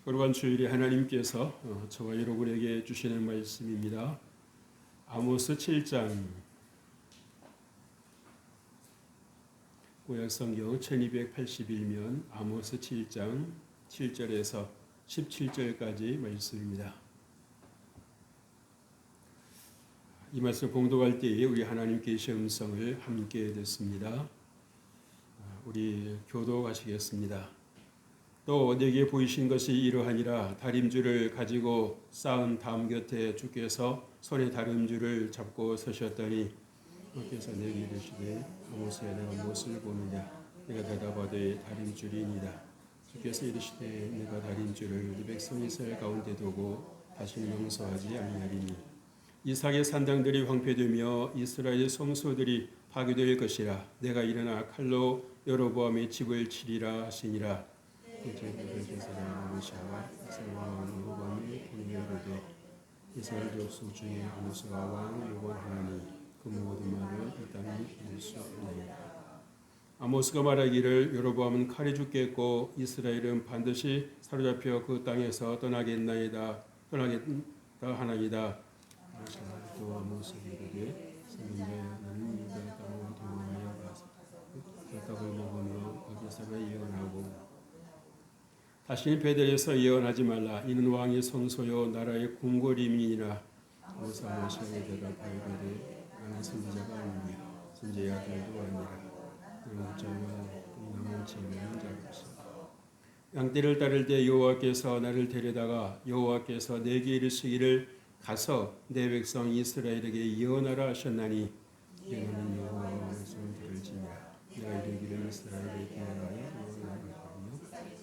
거룩한 주일에 하나님께서 저와 여러분에게 주시는 말씀입니다. 아모스 7장, 구약성경 1281면 아모스 7장 7절에서 17절까지 말씀입니다. 이 말씀 봉독할 때에 우리 하나님께서의 음성을 함께 듣습니다. 우리 교독하시겠습니다. 또 내게 보이신 것이 이러하니라. 다림줄을 가지고 쌓은 담 곁에 주께서 손에 다림줄을 잡고 서셨더니 주께서 내게 이르시되 아모스야, 내가 무엇을 보느냐? 내가 대답하되 다림줄이니라. 주께서 이르시되 내가 다림줄을 네 백성 이스라엘 가운데 두고 다시는 용서하지 아니하리니 이삭의 산당들이 황폐되며 이스라엘의 성소들이 파괴될 것이라. 내가 일어나 칼로 여로보암의 집을 치리라 하시니라. 제사장 아모스와 이스라엘 왕 여로보암이 본에 이르되 이스라엘 족속 중에 아모스가 왕을 요구하나니 그 모든 말을 이 땅에 이룰 수 없나이다. 아모스가 말하기를 여로보암은 칼에 죽겠고 이스라엘은 반드시 사로잡혀 그 땅에서 떠나겠다 하나이다. 또 아모스가 이르되 선민자야, 너는 유다 땅을 도망하여 가서 그 떡을 먹으며 거기서나 예언하고 다시는 베델에서 예언하지 말라. 이는 왕의 성소요 나라의 궁궐임이니라. 아모스가 아모스에게 대답하이르되 나는 선지자가 아니냐. 선지자의 아들도 아니라 너는 자와 남은 지혜는 자로서 양떼를 따를 때 여호와께서 나를 데려다가 여호와께서 내게 이르시기를 가서 내 백성 이스라엘에게 예언하라 하셨나니 너는 여호와의 말씀을 들을지니라. 내가 이르기를 이스라엘에 대하여 예언하라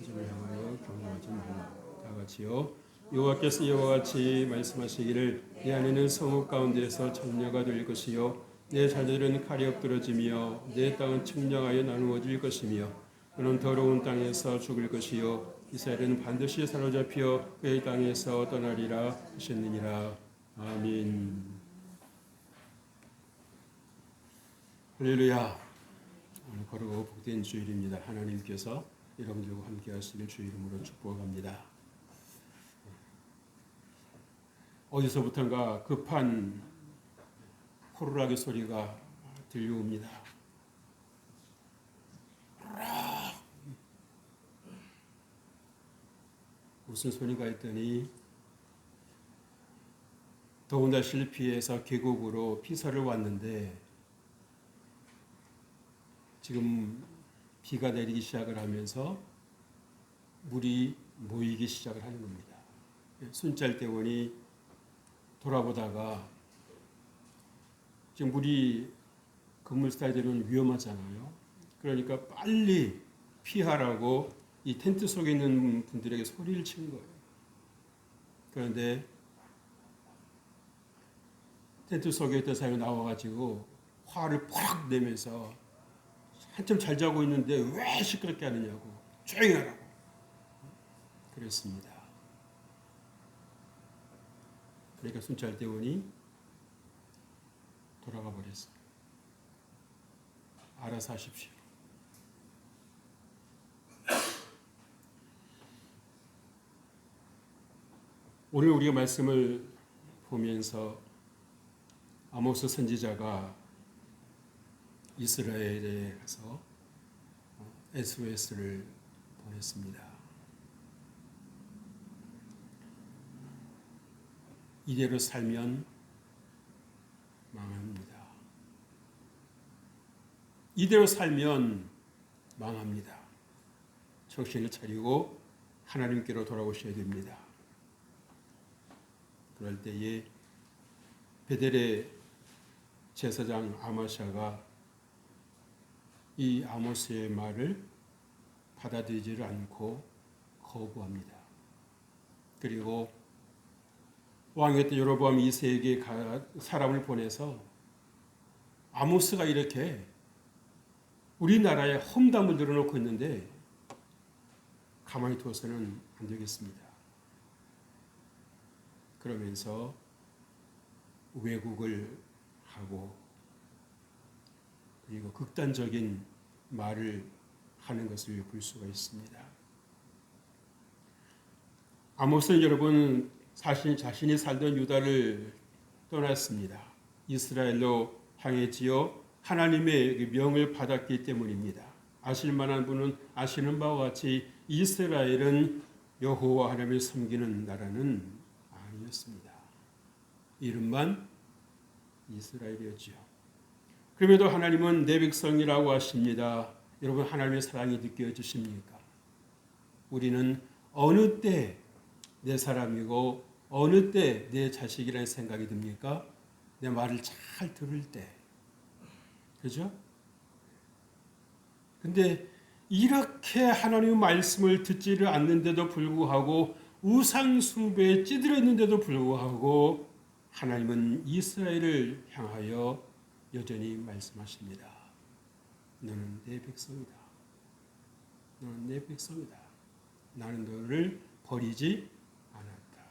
그를 향하여 경고하지 말라. 다 같이요. 여호와께서 이와 같이 말씀하시기를 내 아내는 성읍 가운데서 처녀가 될 것이요 내 자녀들은 칼이 엎드러지며 내 땅은 측량하여 나누어질 것이며 그는 더러운 땅에서 죽을 것이요 이스라엘은 반드시 사로잡혀 그의 땅에서 떠나리라 하셨느니라. 아멘. 할렐루야. 오늘 거룩하고 복된 주일입니다. 하나님께서 여러분들과 함께 하시길 주 이름으로 축복합니다. 어디서부턴가 급한 호루라기 소리가 들려옵니다. 무슨 소리가 있더니 더운 날씨를 피해서 계곡으로 피서를 왔는데 지금 비가 내리기 시작을 하면서 물이 모이기 시작을 하는 겁니다. 순찰대원이 돌아보다가 지금 물이 건물 사이드는 위험하잖아요. 그러니까 빨리 피하라고 이 텐트 속에 있는 분들에게 소리를 친 거예요. 그런데 텐트 속에 있던 사람이 나와가지고 화를 팍 내면서 한참 잘 자고 있는데 왜 시끄럽게 하느냐고, 조용히 하라고 그랬습니다. 그러니까 순찰대원이 돌아가 버렸어요. 알아서 하십시오. 오늘 우리가 말씀을 보면서 아모스 선지자가 이스라엘에 가서 SOS를 보냈습니다. 이대로 살면 망합니다. 이대로 살면 망합니다. 정신을 차리고 하나님께로 돌아오셔야 됩니다. 그럴 때에 베델의 제사장 아마샤가 이 아모스의 말을 받아들이지를 않고 거부합니다. 그리고 왕이었던 여로보암 2세에게 사람을 보내서 아모스가 이렇게 우리나라에 험담을 늘어놓고 있는데 가만히 두어서는 안 되겠습니다. 그러면서 왜곡을 하고 그리고 극단적인 말을 하는 것을 볼 수가 있습니다. 아모스는 여러분 자신이 살던 유다를 떠났습니다. 이스라엘로 향했지요. 하나님의 명을 받았기 때문입니다. 아실 만한 분은 아시는 바와 같이 이스라엘은 여호와 하나님을 섬기는 나라는 아니었습니다. 이름만 이스라엘이었지요. 그럼에도 하나님은 내 백성이라고 하십니다. 여러분 하나님의 사랑이 느껴지십니까? 우리는 어느 때 내 사람이고 어느 때 내 자식이라는 생각이 듭니까? 내 말을 잘 들을 때. 그죠? 근데 이렇게 하나님의 말씀을 듣지를 않는데도 불구하고 우상 숭배에 찌들었는데도 불구하고 하나님은 이스라엘을 향하여 여전히 말씀하십니다. 너는 내 백성이다. 너는 내 백성이다. 나는 너를 버리지 않았다.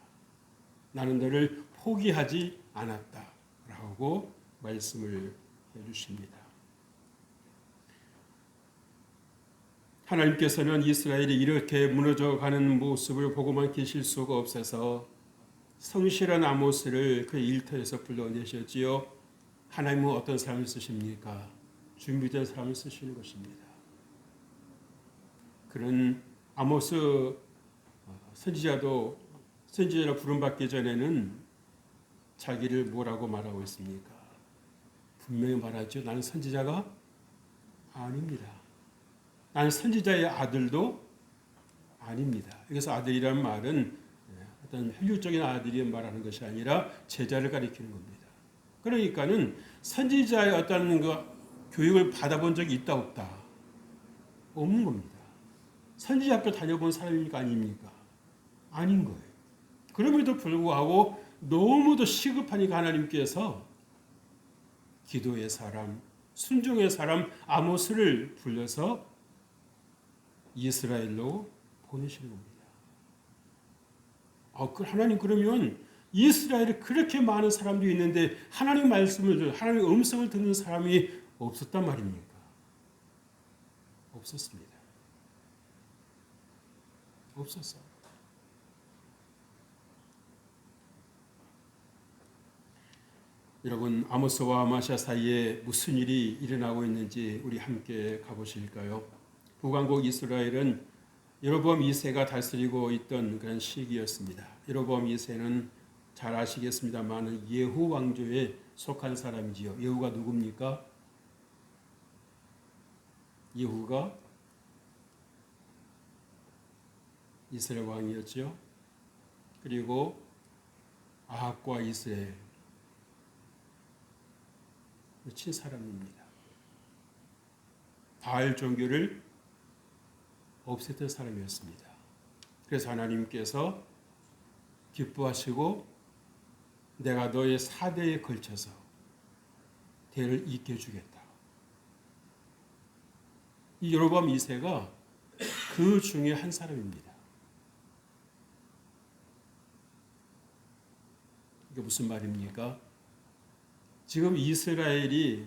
나는 너를 포기하지 않았다. 라고 말씀을 해주십니다. 하나님께서는 이스라엘이 이렇게 무너져가는 모습을 보고만 계실 수가 없어서 성실한 아모스를 그 일터에서 불러내셨지요. 하나님은 어떤 사람을 쓰십니까? 준비된 사람을 쓰시는 것입니다. 그런 아모스 선지자로 부름받기 전에는 자기를 뭐라고 말하고 있습니까? 분명히 말하죠. 나는 선지자가 아닙니다. 나는 선지자의 아들도 아닙니다. 여기서 아들이라는 말은 어떤 혈육적인 아들이 말하는 것이 아니라 제자를 가리키는 겁니다. 그러니까는 선지자의 어떤 교육을 받아본 적이 있다 없다? 없는 겁니다. 선지자 학교 다녀본 사람입니까? 아닙니까? 아닌 거예요. 그럼에도 불구하고 너무도 시급하니까 하나님께서 기도의 사람, 순종의 사람 아모스를 불러서 이스라엘로 보내시는 겁니다. 하나님 그러면 이스라엘에 그렇게 많은 사람들이 있는데 하나님 말씀을, 하나님의 음성을 듣는 사람이 없었단 말입니까? 없었습니다. 없었어. 여러분 아모스와 아마시아 사이에 무슨 일이 일어나고 있는지 우리 함께 가보실까요? 북왕국 이스라엘은 여로보암 2세가 다스리고 있던 그런 시기였습니다. 여로보암 2세는 잘 아시겠습니다만 예후 왕조에 속한 사람이지요. 예후가 누굽니까? 예후가 이스라엘 왕이었죠. 그리고 아합과 이스라엘 친 사람입니다. 바알 종교를 없앴던 사람이었습니다. 그래서 하나님께서 기뻐하시고 내가 너의 4대에 걸쳐서 대를 잇게 주겠다. 이 여로보암 2세가 그 중에 한 사람입니다. 이게 무슨 말입니까? 지금 이스라엘이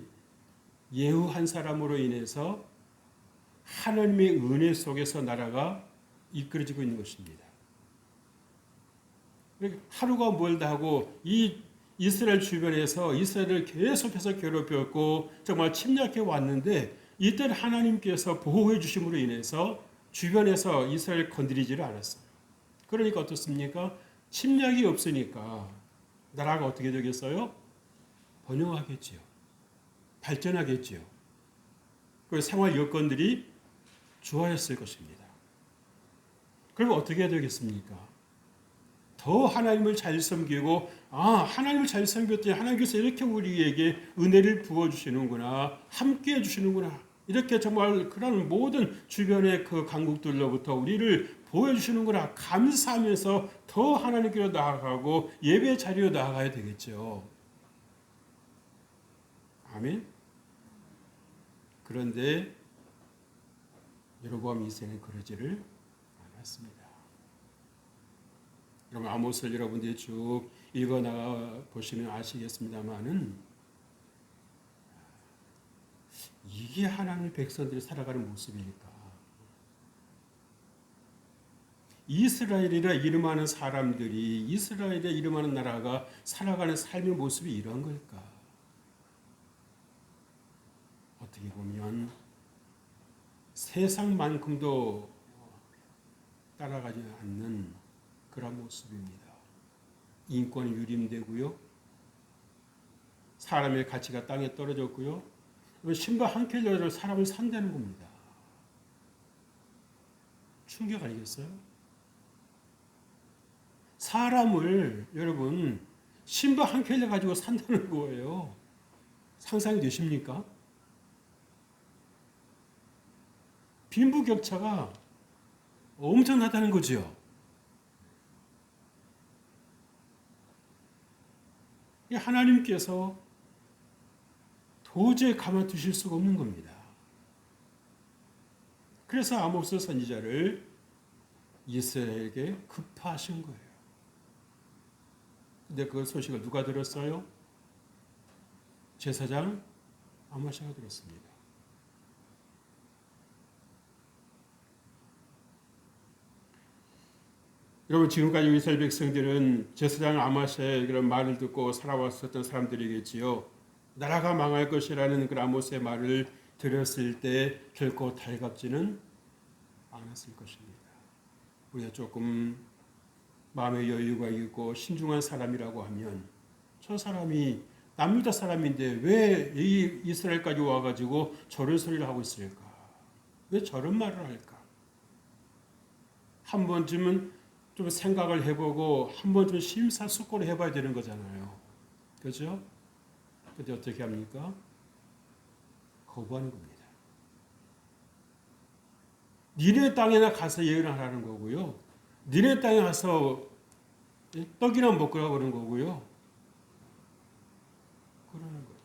예후 한 사람으로 인해서 하나님의 은혜 속에서 나라가 이끌어지고 있는 것입니다. 하루가 멀다 하고 이 이스라엘 주변에서 이스라엘을 계속해서 괴롭혔고 정말 침략해 왔는데 이때는 하나님께서 보호해 주심으로 인해서 주변에서 이스라엘을 건드리지를 않았어요. 그러니까 어떻습니까? 침략이 없으니까 나라가 어떻게 되겠어요? 번영하겠지요. 발전하겠지요. 그 생활 여건들이 좋아졌을 것입니다. 그럼 어떻게 해야 되겠습니까? 더 하나님을 잘 섬기고 하나님을 잘 섬겼더니 하나님께서 이렇게 우리에게 은혜를 부어주시는구나, 함께해 주시는구나, 이렇게 정말 그런 모든 주변의 그 강국들로부터 우리를 보여주시는구나 감사하면서 더 하나님께로 나아가고 예배 자리로 나아가야 되겠죠. 아멘. 그런데 여로보암 2세는 그러지를 않았습니다. 여러분 아모스를 여러분들이 쭉 읽어 나가 보시면 아시겠습니다만은 이게 하나님의 백성들이 살아가는 모습일까? 이스라엘이라 이름하는 사람들이, 이스라엘이라 이름하는 나라가 살아가는 삶의 모습이 이런 걸까? 어떻게 보면 세상만큼도 따라가지 않는 그런 모습입니다. 인권이 유린되고요. 사람의 가치가 땅에 떨어졌고요. 신발 한 켤레로 사람을 산다는 겁니다. 충격 아니겠어요? 사람을 여러분 신발 한 켤레 가지고 산다는 거예요. 상상이 되십니까? 빈부격차가 엄청나다는 거죠. 하나님께서 도저히 가만두실 수가 없는 겁니다. 그래서 아모스 선지자를 이스라엘에게 급파하신 거예요. 근데 그 소식을 누가 들었어요? 제사장 아마샤가 들었습니다. 여러분, 지금까지 이스라엘 백성들은 제사장 아마샤의 그런 말을 듣고 살아왔었던 사람들이겠지요. 나라가 망할 것이라는 그 아모스의 말을 들었을 때 결코 달갑지는 않았을 것입니다. 우리가 조금 마음의 여유가 있고 신중한 사람이라고 하면 저 사람이 남유다 사람인데 왜 이 이스라엘까지 와가지고 저런 소리를 하고 있을까? 왜 저런 말을 할까? 한 번쯤은 좀 생각을 해보고 한 번쯤 심사숙고를 해봐야 되는 거잖아요. 그렇죠? 근데 어떻게 합니까? 거부하는 겁니다. 니네 땅에나 가서 예언을 하라는 거고요. 니네 땅에 가서 떡이나 먹으라고 그러는 거고요. 그러는 거예요.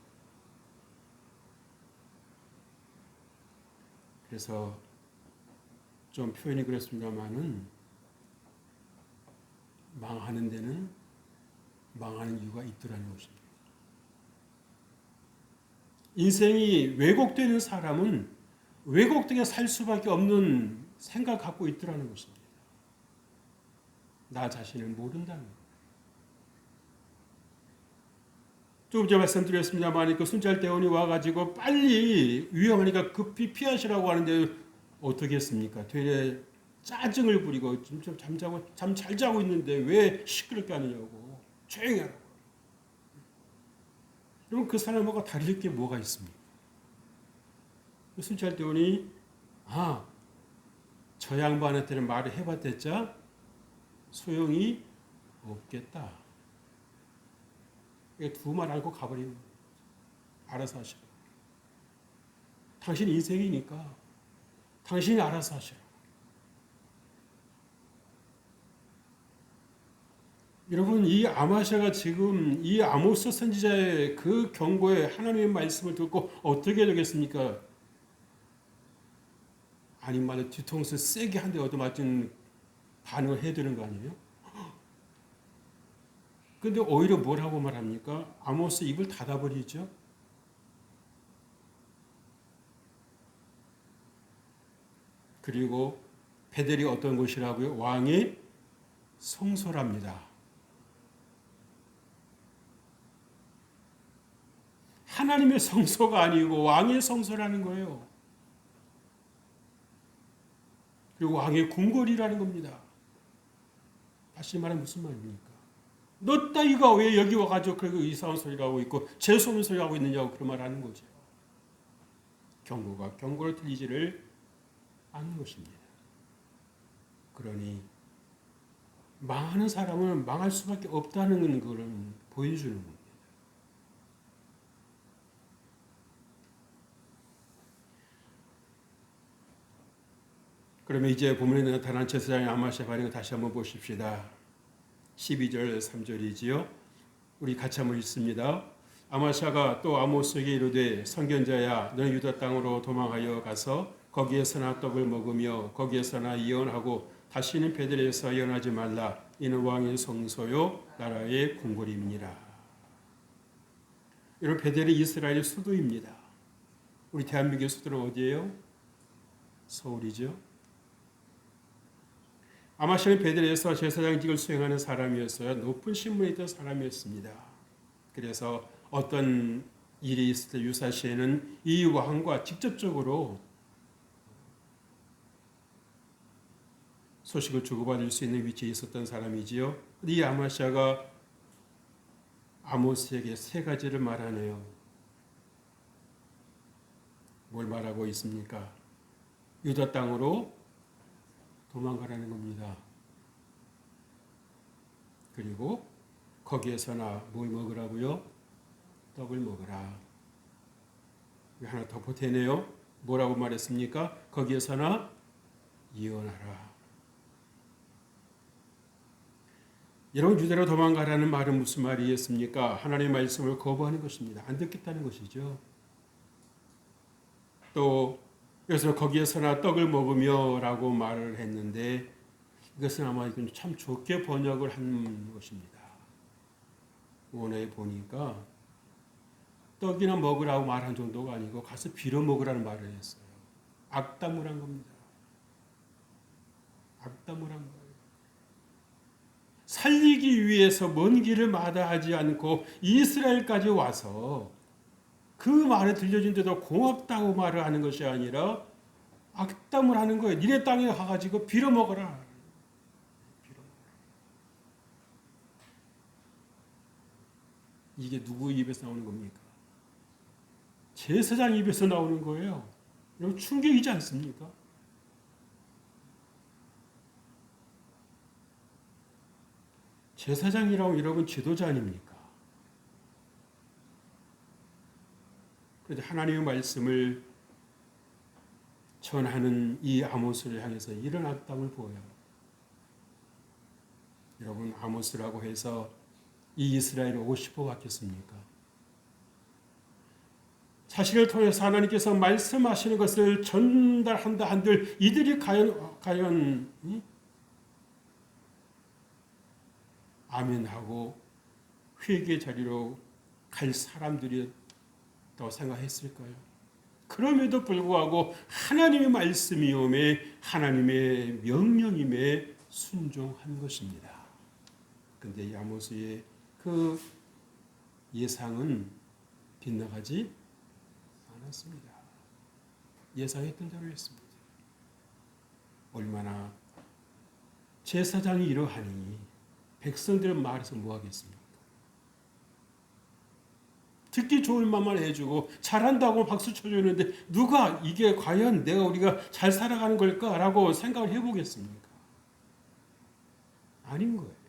그래서 좀 표현이 그렇습니다만은 망하는 데는 망하는 이유가 있더라는 것입니다. 인생이 왜곡되는 사람은 왜곡되게 살 수밖에 없는 생각을 갖고 있더라는 것입니다. 나 자신을 모른다는 것. 조금 전에 말씀드렸습니다만 그 순찰대원이 와가지고 빨리 위험하니까 급히 피하시라고 하는데 어떻게 했습니까? 되레 짜증을 부리고 잠 잘 자고 있는데 왜 시끄럽게 하느냐고 조용히 하라고. 그럼 그 사람하고 다를 게 뭐가 있습니까? 순찰대원이 저 양반한테는 말을 해봤댔자 소용이 없겠다. 두 말 알고 가버리는 거예요. 알아서 하시라. 당신 인생이니까 당신이 알아서 하시라. 여러분, 이 아마샤가 지금 이 아모스 선지자의 그 경고에 하나님의 말씀을 듣고 어떻게 되겠습니까? 아닌 말로 뒤통수 세게 한 대 얻어맞은 반응을 해야 되는 거 아니에요? 근데 오히려 뭐라고 말합니까? 아모스 입을 닫아버리죠. 그리고 베델이 어떤 곳이라고요? 왕의 성소랍니다. 하나님의 성소가 아니고 왕의 성소라는 거예요. 그리고 왕의 궁궐이라는 겁니다. 다시 말하면 무슨 말입니까? 너 따위가 왜 여기 와가지고 그리고 이상한 소리를 하고 있고 재수없는 소리 하고 있느냐고 그런 말 하는 거죠. 경고가 경고를 들리지를 않는 것입니다. 그러니 망하는 사람은 망할 수밖에 없다는 걸 보여주는 겁니다. 그러면 이제 본문에 나타난 제사장의 아마샤 반응을 다시 한번 보십시다. 12절 3절이지요. 우리 같이 한번 읽습니다. 아마샤가 또 아모스에게 이르되 선견자야 너는 유다 땅으로 도망하여 가서 거기에서나 떡을 먹으며 거기에서나 예언하고 다시는 베들레헴에서 예언하지 말라. 이는 왕의 성소요 나라의 궁궐임이니라. 여러분, 베델이 이스라엘의 수도입니다. 우리 대한민국의 수도는 어디예요? 서울이죠. 아마시아는 베들레헴에서 제사장직을 수행하는 사람이었어요. 높은 신분에 있던 사람이었습니다. 그래서 어떤 일이 있을 때 유사시에는 이 왕과 직접적으로 소식을 주고받을 수 있는 위치에 있었던 사람이지요. 이 아마시아가 아모스에게 세 가지를 말하네요. 뭘 말하고 있습니까? 유다 땅으로 도망가라는 겁니다. 그리고 거기에서나 뭘 먹으라고요? 떡을 먹으라. 하나 더 보태네요. 뭐라고 말했습니까? 거기에서나 이혼하라. 여러분, 유대로 도망가라는 말은 무슨 말이겠습니까? 하나님의 말씀을 거부하는 것입니다. 안 듣겠다는 것이죠. 또 여기서 거기에서나 떡을 먹으며 라고 말을 했는데 이것은 아마 참 좋게 번역을 한 것입니다. 원어에 보니까 떡이나 먹으라고 말한 정도가 아니고 가서 빌어 먹으라는 말을 했어요. 악담을 한 겁니다. 악담을 한 거예요. 살리기 위해서 먼 길을 마다하지 않고 이스라엘까지 와서 그 말을 들려준데도 고맙다고 말을 하는 것이 아니라 악담을 하는 거예요. 니네 땅에 가가지고 빌어먹어라. 이게 누구 입에서 나오는 겁니까? 제사장 입에서 나오는 거예요. 여러분, 충격이지 않습니까? 제사장이라고 여러분 지도자 아닙니까? 그런데 하나님의 말씀을 전하는 이 아모스를 향해서 이런 악담을 보여요. 여러분, 아모스라고 해서 이 이스라엘이 오고 싶어 갔겠습니까? 자신을 통해서 하나님께서 말씀하시는 것을 전달한다 한들 이들이 과연 아멘하고 회개 자리로 갈 사람들이라고 생각했을까요? 그럼에도 불구하고 하나님의 말씀이오매 하나님의 명령임에 순종한 것입니다. 그런데 이 아모스의 그 예상은 빗나가지 않았습니다. 예상했던 대로 했습니다. 얼마나 제사장이 이러하니 백성들은 말해서 뭐하겠습니까? 듣기 좋은 말만 해주고 잘한다고 박수 쳐주는데 누가 이게 과연 우리가 잘 살아가는 걸까라고 생각을 해보겠습니까? 아닌 거예요.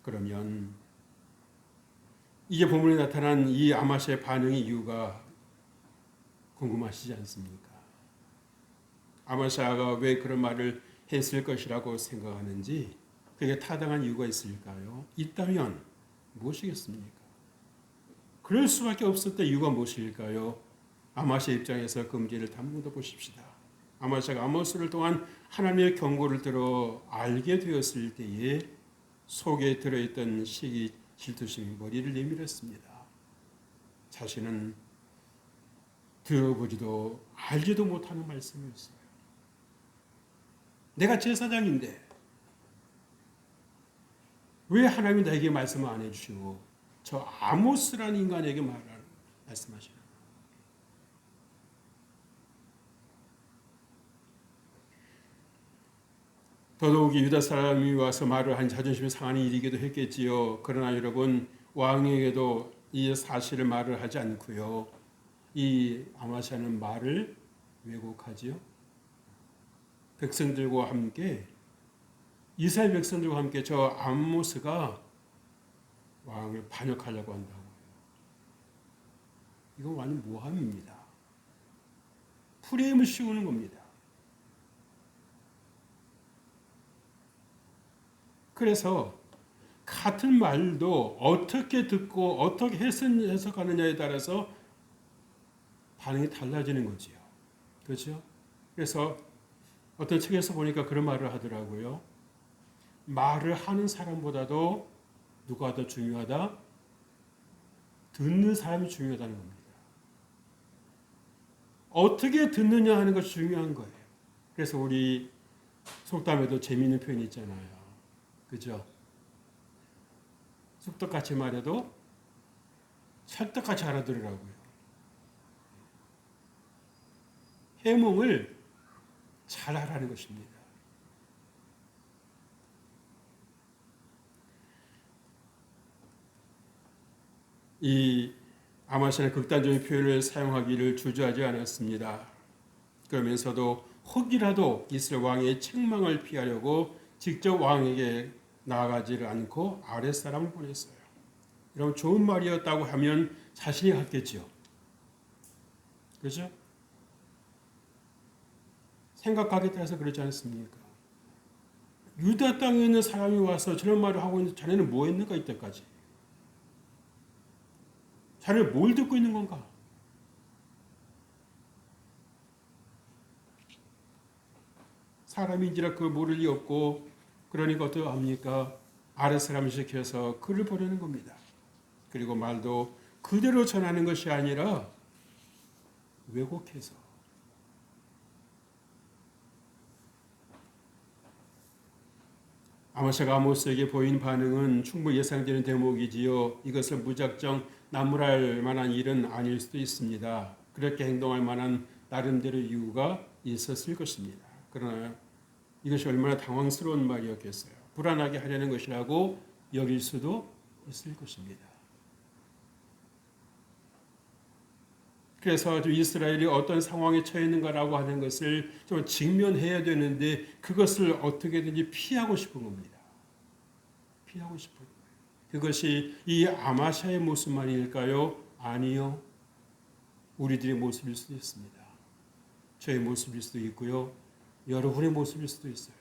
그러면 이제 본문에 나타난 이 아마시아의 반응의 이유가 궁금하시지 않습니까? 아마시아가 왜 그런 말을 했을 것이라고 생각하는지 그게 타당한 이유가 있을까요? 있다면 무엇이겠습니까? 그럴 수밖에 없었던 이유가 무엇일까요? 아마시아 입장에서 그 문제를 한 번 더 보십시다. 아마시아가 아모스를 통한 하나님의 경고를 들어 알게 되었을 때에 속에 들어있던 시기 질투심이 머리를 내밀었습니다. 자신은 들어보지도 알지도 못하는 말씀이었어요. 내가 제사장인데 왜 하나님이 나에게 말씀을 안 해주시고 저 아모스라는 인간에게 말씀하시나? 더더욱이 유다 사람이 와서 말을 한 자존심이 상하는 일이기도 했겠지요. 그러나 여러분, 왕에게도 이 사실을 말을 하지 않고요. 이 아마시아는 말을 왜곡하지요. 백성들과 함께 이스라엘 백성들과 함께 저 아모스가 왕을 반역하려고 한다고요. 이건 완전 모함입니다. 프레임을 씌우는 겁니다. 그래서 같은 말도 어떻게 듣고 어떻게 해석하느냐에 따라서 반응이 달라지는 거지요. 그렇죠? 그래서 어떤 책에서 보니까 그런 말을 하더라고요. 말을 하는 사람보다도 누가 더 중요하다? 듣는 사람이 중요하다는 겁니다. 어떻게 듣느냐 하는 것이 중요한 거예요. 그래서 우리 속담에도 재미있는 표현이 있잖아요. 그죠? 쑥떡같이 말해도 찰떡같이 알아들으라고요. 해몽을 잘 하라는 것입니다. 이 아마시아는 극단적인 표현을 사용하기를 주저하지 않았습니다. 그러면서도 혹이라도 이스라엘 왕의 책망을 피하려고 직접 왕에게 나아가지를 않고 아랫사람을 보냈어요. 이런 좋은 말이었다고 하면 자신이 갔겠죠. 그렇죠? 생각하겠다 해서 그렇지 않습니까? 유다 땅에 있는 사람이 와서 저런 말을 하고 있는데 자네는 뭐 했는가 이때까지? 자네는 뭘 듣고 있는 건가? 사람인지라 그 모를 리 없고 그러니까 어떡합니까? 아랫사람을 시켜서 그를 보내는 겁니다. 그리고 말도 그대로 전하는 것이 아니라 왜곡해서 아모스가 아모스에게 보인 반응은 충분히 예상되는 대목이지요. 이것을 무작정 나무랄 만한 일은 아닐 수도 있습니다. 그렇게 행동할 만한 나름대로 이유가 있었을 것입니다. 그러나 이것이 얼마나 당황스러운 말이었겠어요. 불안하게 하려는 것이라고 여길 수도 있을 것입니다. 그래서 이스라엘이 어떤 상황에 처해 있는가라고 하는 것을 좀 직면해야 되는데 그것을 어떻게든지 피하고 싶은 겁니다. 피하고 싶은 거예요. 그것이 이 아마샤의 모습만일까요? 아니요. 우리들의 모습일 수도 있습니다. 저의 모습일 수도 있고요. 여러분의 모습일 수도 있어요.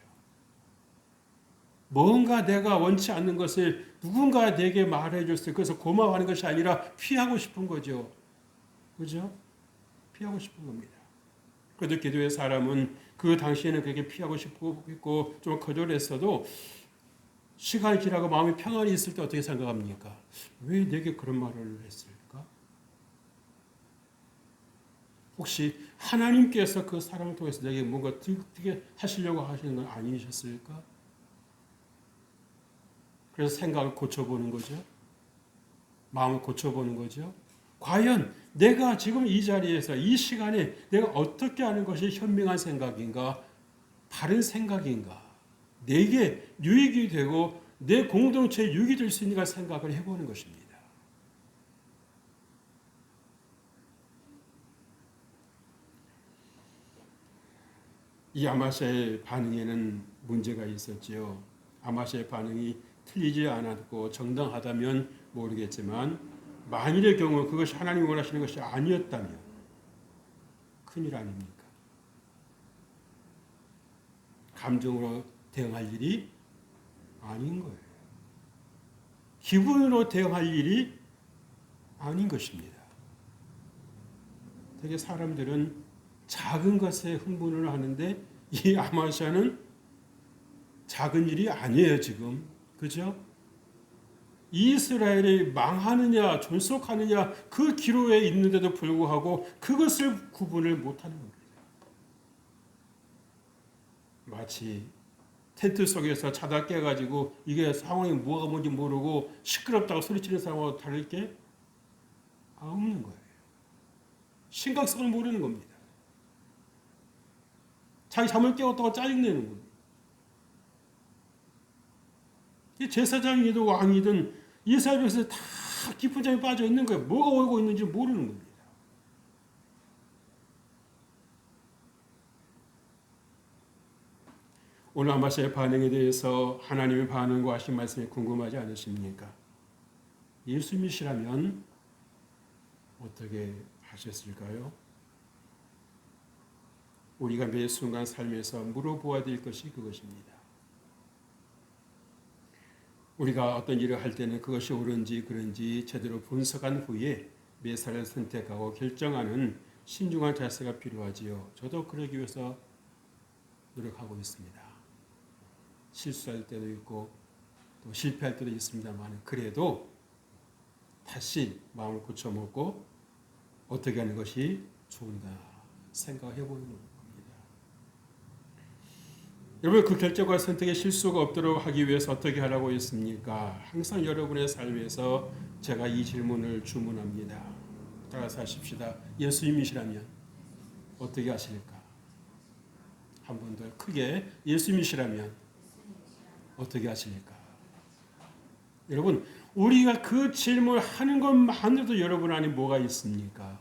뭔가 내가 원치 않는 것을 누군가 내게 말해 줬어요. 그래서 고마워하는 것이 아니라 피하고 싶은 거죠. 그죠? 피하고 싶은 겁니다. 그래도 기도의 사람은 그 당시에는 그렇게 피하고 싶고 했고 좀 거절했어도 시간이 지나고 마음이 평안이 있을 때 어떻게 생각합니까? 왜 내게 그런 말을 했을까? 혹시 하나님께서 그 사람을 통해서 내게 뭔가 들게 하시려고 하시는 건 아니셨을까? 그래서 생각을 고쳐보는 거죠. 마음을 고쳐보는 거죠. 과연 내가 지금 이 자리에서 이 시간에 내가 어떻게 하는 것이 현명한 생각인가? 바른 생각인가? 내게 유익이 되고 내 공동체에 유익이 될 수 있는가 생각을 해보는 것입니다. 이 아마샤의 반응에는 문제가 있었지요. 아마샤의 반응이 틀리지 않았고 정당하다면 모르겠지만 만일의 경우 그것이 하나님이 원하시는 것이 아니었다면 큰일 아닙니까? 감정으로 대응할 일이 아닌 거예요. 기분으로 대응할 일이 아닌 것입니다. 되게 사람들은 작은 것에 흥분을 하는데 이 아마샤는 작은 일이 아니에요, 지금. 그죠? 이스라엘이 망하느냐, 존속하느냐, 그 기로에 있는데도 불구하고 그것을 구분을 못하는 겁니다. 마치 텐트 속에서 자다 깨가지고 이게 상황이 뭐가 뭔지 모르고 시끄럽다고 소리치는 사람하고 다를 게 없는 거예요. 심각성을 모르는 겁니다. 자기 잠을 깨웠다고 짜증내는 겁니다. 제사장이든 왕이든 이스라엘에서 다 깊은 잠에 빠져 있는 거예요. 뭐가 오고 있는지 모르는 겁니다. 오늘 아마샤의 반응에 대해서 하나님의 반응과 하신 말씀이 궁금하지 않으십니까? 예수님이시라면 어떻게 하셨을까요? 우리가 매 순간 삶에서 물어보아야 될 것이 그것입니다. 우리가 어떤 일을 할 때는 그것이 옳은지 그른지 제대로 분석한 후에 매사를 선택하고 결정하는 신중한 자세가 필요하지요. 저도 그러기 위해서 노력하고 있습니다. 실수할 때도 있고 또 실패할 때도 있습니다만 그래도 다시 마음을 고쳐먹고 어떻게 하는 것이 좋은가 생각해 보는 겁니다. 여러분, 그 결정과 선택에 실수가 없도록 하기 위해서 어떻게 하라고 했습니까? 항상 여러분의 삶에서 제가 이 질문을 주문합니다. 따라서 하십시다. 예수님이시라면 어떻게 하실까? 한 번 더 크게, 예수님이시라면 어떻게 하실까? 여러분, 우리가 그 질문을 하는 것만으로도 여러분 안에 뭐가 있습니까?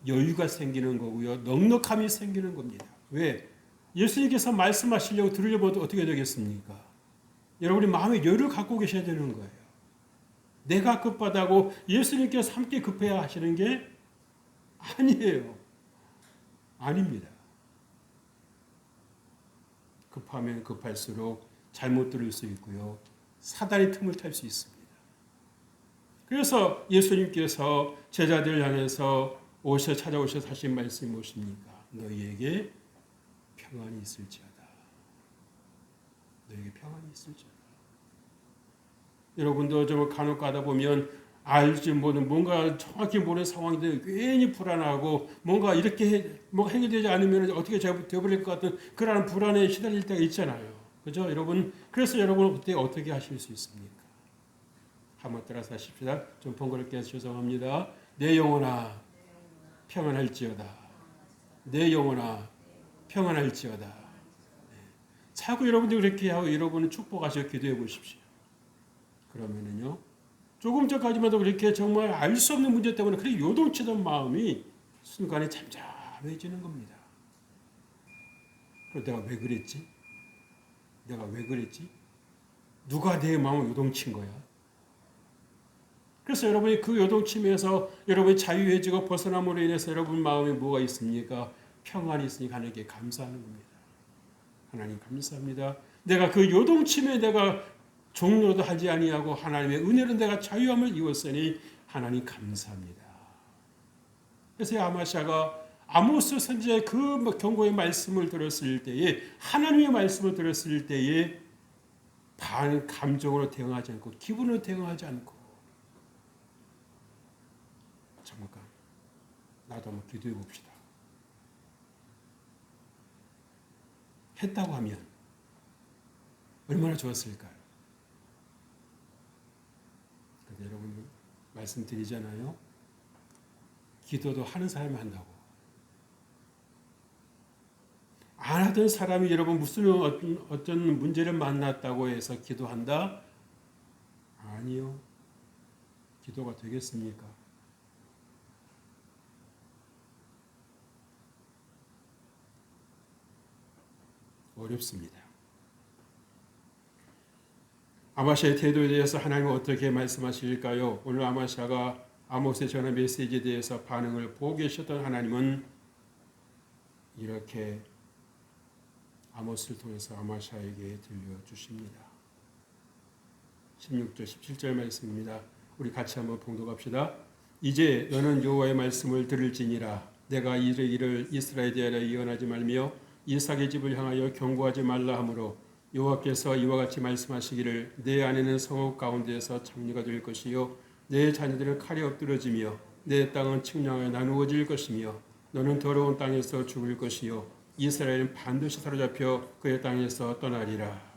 여유가 생기는 거고요. 넉넉함이 생기는 겁니다. 왜? 예수님께서 말씀하시려고 들으려고 어떻게 되겠습니까? 여러분이 마음에 여유를 갖고 계셔야 되는 거예요. 내가 급하다고 예수님께서 함께 급해야 하시는 게 아니에요. 아닙니다. 급하면 급할수록 잘못 들을 수 있고요. 사단의 틈을 탈 수 있습니다. 그래서 예수님께서 제자들을 향해서 찾아오셔서 하신 말씀이 무엇입니까? 너희에게 평안이 있을지어다. 너에게 평안이 있을지어다. 여러분도 좀 간혹 가다 보면 알지 못하는 뭔가 정확히 모르는 상황인데 괜히 불안하고 뭔가 이렇게 뭔가 해결되지 않으면 어떻게 되어버릴 것 같은 그런 불안에 시달릴 때가 있잖아요. 그죠? 여러분, 그래서 여러분 그때 어떻게 하실 수 있습니까? 한번 따라서 하십시다. 좀 번거롭게 해서 죄송합니다. 내 영혼아 평안할지어다. 내 영혼아 평안할지어다. 네. 자꾸 여러분들 그렇게 하고 여러분은 축복하셔 기도해 보십시오. 그러면은요, 조금 전까지만 해도 그렇게 정말 알 수 없는 문제 때문에 그렇게 요동치던 마음이 순간에 잠잠해지는 겁니다. 그럼 내가 왜 그랬지? 내가 왜 그랬지? 누가 내 마음을 요동친 거야? 그래서 여러분이 그 요동침에서 여러분이 자유해지고 벗어남으로 인해서 여러분 마음에 뭐가 있습니까? 평안이 있으니까 하나님께 감사하는 겁니다. 하나님 감사합니다. 내가 그 요동침에 내가 종료도 하지 아니하고 하나님의 은혜로 내가 자유함을 입었으니 하나님 감사합니다. 그래서 아마샤가 아모스 선지자의 그 경고의 말씀을 들었을 때에 하나님의 말씀을 들었을 때에 반 감정으로 대응하지 않고 기분으로 대응하지 않고 잠깐 나도 한번 기도해 봅시다. 했다고 하면 얼마나 좋았을까요? 근데 여러분 말씀드리잖아요. 기도도 하는 사람이 한다고. 안 하던 사람이 여러분 무슨 어떤 문제를 만났다고 해서 기도한다? 아니요. 기도가 되겠습니까? 어렵습니다. 아마샤의 태도에 대해서 하나님은 어떻게 말씀하실까요? 오늘 아마샤가 아모스의 전화 메시지에 대해서 반응을 보고 계셨던 하나님은 이렇게 아모스를 통해서 아마샤에게 들려주십니다. 16절 17절 말씀입니다. 우리 같이 한번 봉독합시다. 이제 너는 여호와의 말씀을 들을지니라. 내가 이를 이스라엘에 대하여 예언하지 말며 이삭의 집을 향하여 경고하지 말라 하므로 여호와께서 이와 같이 말씀하시기를 내 아내는 성읍 가운데에서 장녀가 될 것이요 내 자녀들은 칼에 엎드러지며 내 땅은 측량하여 나누어질 것이며 너는 더러운 땅에서 죽을 것이요 이스라엘은 반드시 사로잡혀 그의 땅에서 떠나리라.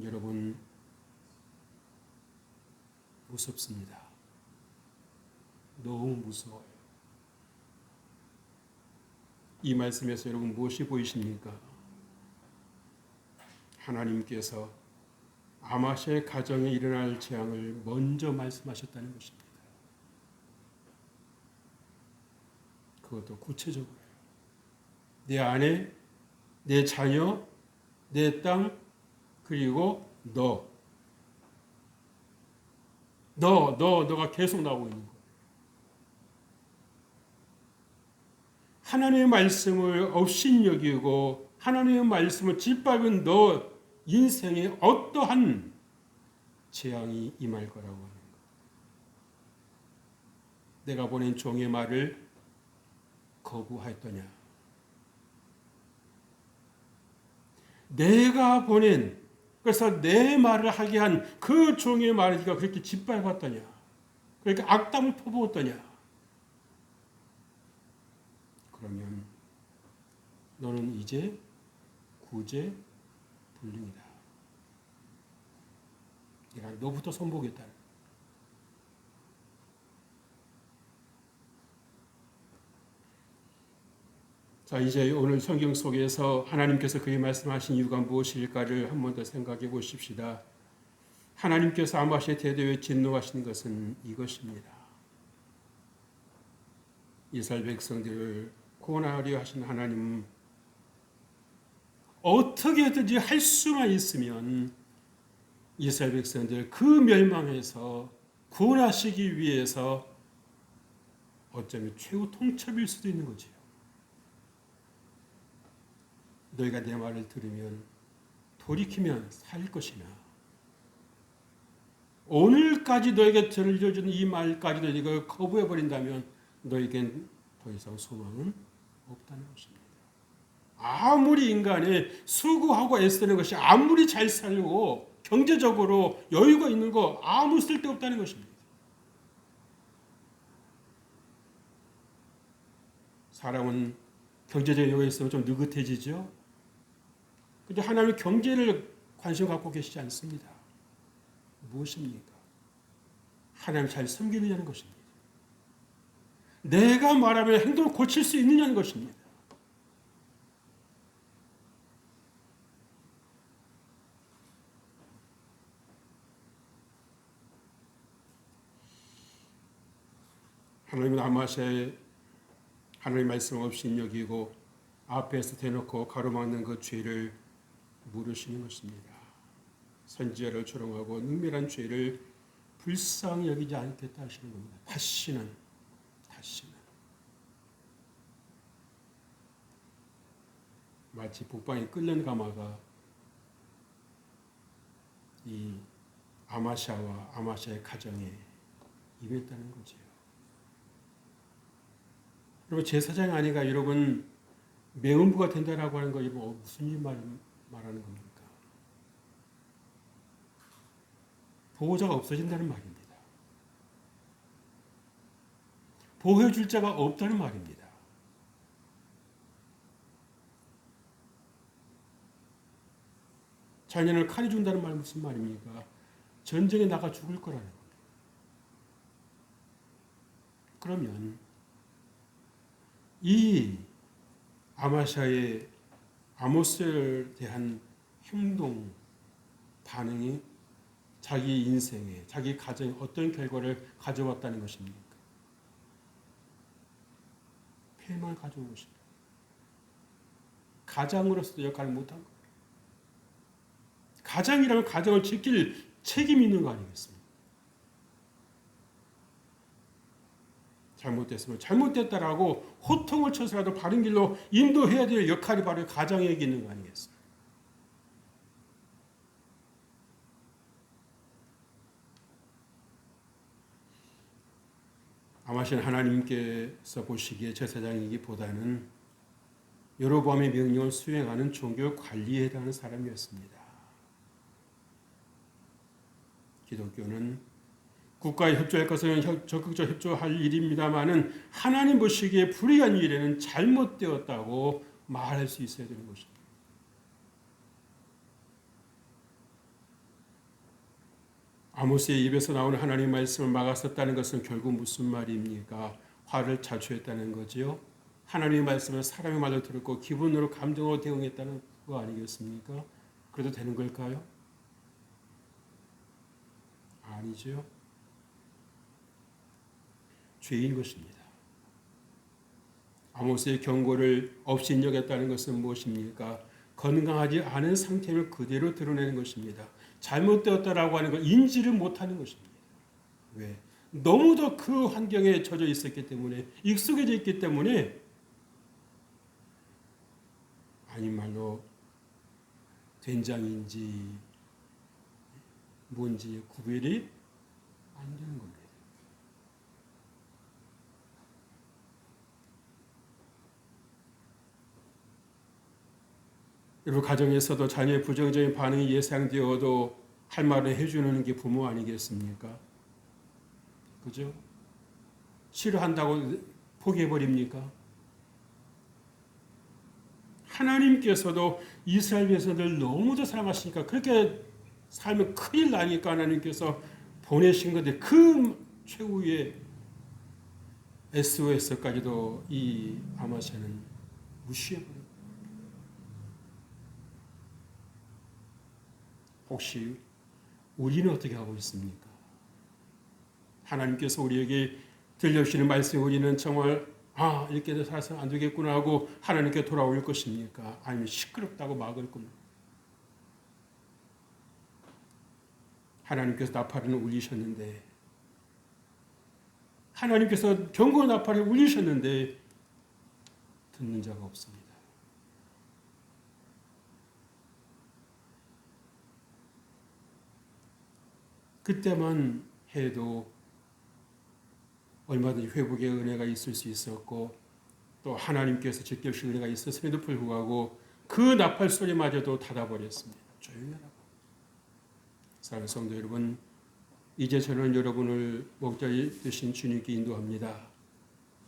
여러분 무섭습니다. 너무 무서워요. 이 말씀에서 여러분 무엇이 보이십니까? 하나님께서 아마샤의 가정에 일어날 재앙을 먼저 말씀하셨다는 것입니다. 그것도 구체적으로요. 내 아내, 내 자녀, 내 땅, 그리고 너가 계속 나오고 있는 거예요. 하나님의 말씀을 업신여기고 하나님의 말씀을 짓밟은 너 인생에 어떠한 재앙이 임할 거라고 하는 것. 내가 보낸 종의 말을 거부하였더냐. 내가 보낸 그래서 내 말을 하게 한 그 종의 말을 네가 그렇게 짓밟았더냐? 그렇게 악담을 퍼부었더냐? 그러면 너는 이제 구제 불능이다. 내가 너부터 손보겠다. 자, 이제 오늘 성경 속에서 하나님께서 그의 말씀하신 이유가 무엇일까를 한 번 더 생각해 보십시다. 하나님께서 아마시아 대대에 진노하신 것은 이것입니다. 이스라엘 백성들을 구원하려 하신 하나님은 어떻게든지 할 수만 있으면 이스라엘 백성들 그 멸망에서 구원하시기 위해서 어쩌면 최후 통첩일 수도 있는 거지요. 너희가 내 말을 들으면 돌이키면 살 것이나 오늘까지 너에게 들려준 이 말까지도 네가 거부해버린다면 너에겐 더 이상 소망은 없다는 것입니다. 아무리 인간이 수고하고 애쓰는 것이 아무리 잘 살고 경제적으로 여유가 있는 거 아무 쓸데없다는 것입니다. 사람은 경제적 여유가 있으면 좀 느긋해지죠. 근데 하나님의 경제를 관심 갖고 계시지 않습니다. 무엇입니까? 하나님 잘 섬기느냐는 것입니다. 내가 말하면 행동을 고칠 수 있느냐는 것입니다. 하나님은 아마시아에 하나님의 말씀 없이 여기고 앞에서 대놓고 가로막는 그 죄를 물으시는 것입니다. 선지자를 조롱하고 능멸한 죄를 불쌍히 여기지 않겠다 하시는 겁니다. 다시는 마치 북방에 끓는 가마가 이 아마샤와 아마샤의 가정에 임했다는 거지요. 여러분 제사장이 아니가 여러분 매운부가 된다라고 하는 거 이거 무슨 말하는 겁니까? 보호자가 없어진다는 말입니다. 보호해줄 자가 없다는 말입니다. 자녀를 칼이 준다는 말은 무슨 말입니까? 전쟁에 나가 죽을 거라는 겁니다. 그러면 이 아마샤의 아모스에 대한 행동, 반응이 자기 인생에, 자기 가정에 어떤 결과를 가져왔다는 것입니까? 폐망을 가져온 것입니다. 가장으로서도 역할을 못한 거예요. 가장이라면 가정을 지킬 책임이 있는 거 아니겠습니까? 잘못됐으면 잘못됐다라고 호통을 쳐서라도 바른 길로 인도해야 될 역할이 바로 가장에게 있는 거 아니겠습니까? 아마시는 하나님께서 보시기에 제사장이기보다는 여로보암의 명령을 수행하는 종교 관리에 해당하는 사람이었습니다. 기독교는 국가에 협조할 것은 적극적으로 협조할 일입니다마는 하나님 보시기에 불의한 일에는 잘못되었다고 말할 수 있어야 되는 것입니다. 아모스의 입에서 나오는 하나님 말씀을 막았었다는 것은 결국 무슨 말입니까? 화를 자초했다는 거지요. 하나님의 말씀을 사람의 말로 들었고 기분으로 감정으로 대응했다는 거 아니겠습니까? 그래도 되는 걸까요? 아니죠. 죄인 것입니다. 아모스의 경고를 업신여겼다는 것은 무엇입니까? 건강하지 않은 상태를 그대로 드러내는 것입니다. 잘못되었다라고 하는 걸 인지를 못하는 것입니다. 왜? 너무도 그 환경에 젖어 있었기 때문에 익숙해져 있기 때문에 아닌 말로 된장인지 뭔지 구별이 안 되는 겁니다. 여러분 가정에서도 자녀의 부정적인 반응이 예상되어도 할 말을 해주는 게 부모 아니겠습니까? 그죠? 싫어한다고 포기해버립니까? 하나님께서도 이스라엘 백성들 너무도 사랑하시니까 그렇게 살면 큰일 나니까 하나님께서 보내신 건데 그 최후의 SOS까지도 이 아마샤는 무시해버립니다. 혹시 우리는 어떻게 하고 있습니까? 하나님께서 우리에게 들려주시는 말씀에 우리는 정말 이렇게 살아서 안 되겠구나 하고 하나님께 돌아올 것입니까? 아니면 시끄럽다고 막을 겁니까? 하나님께서 나팔을 울리셨는데 하나님께서 경고 나팔을 울리셨는데 듣는 자가 없습니다. 그때만 해도 얼마든지 회복의 은혜가 있을 수 있었고 또 하나님께서 직접 주신 은혜가 있었음에도 불구하고 그 나팔 소리마저도 닫아버렸습니다. 조용히 하라고. 사랑하는 성도 여러분, 이제 저는 여러분을 목자리 되신 주님께 인도합니다.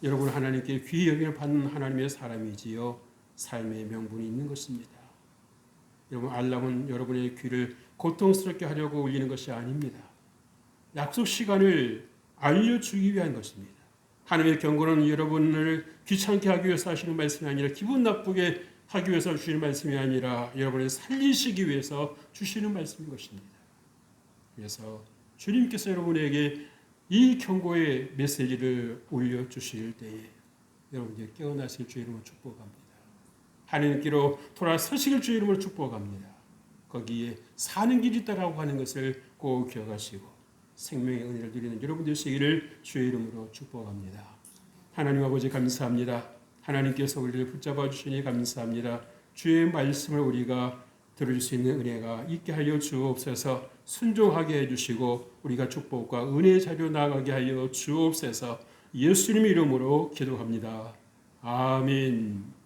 여러분 하나님께 귀히 여김을 받는 하나님의 사람이지요. 삶의 명분이 있는 것입니다. 여러분 알람은 여러분의 귀를 고통스럽게 하려고 울리는 것이 아닙니다. 약속 시간을 알려주기 위한 것입니다. 하나님의 경고는 여러분을 귀찮게 하기 위해서 하시는 말씀이 아니라 기분 나쁘게 하기 위해서 주시는 말씀이 아니라 여러분을 살리시기 위해서 주시는 말씀인 것입니다. 그래서 주님께서 여러분에게 이 경고의 메시지를 올려주실 때에 여러분이 깨어나실 주의 이름으로 축복합니다. 하나님께로 돌아서시길 주의 이름으로 축복합니다. 거기에 사는 길이 있다라고 하는 것을 꼭 기억하시고 생명의 은혜를 누리는 여러분 되시기를 주의 이름으로 축복합니다. 하나님 아버지 감사합니다. 하나님께서 우리를 붙잡아 주시니 감사합니다. 주의 말씀을 우리가 들을 수 있는 은혜가 있게 하여 주옵소서. 순종하게 해주시고 우리가 축복과 은혜의 자리로 나아가게 하여 주옵소서. 예수님 이름으로 기도합니다. 아멘.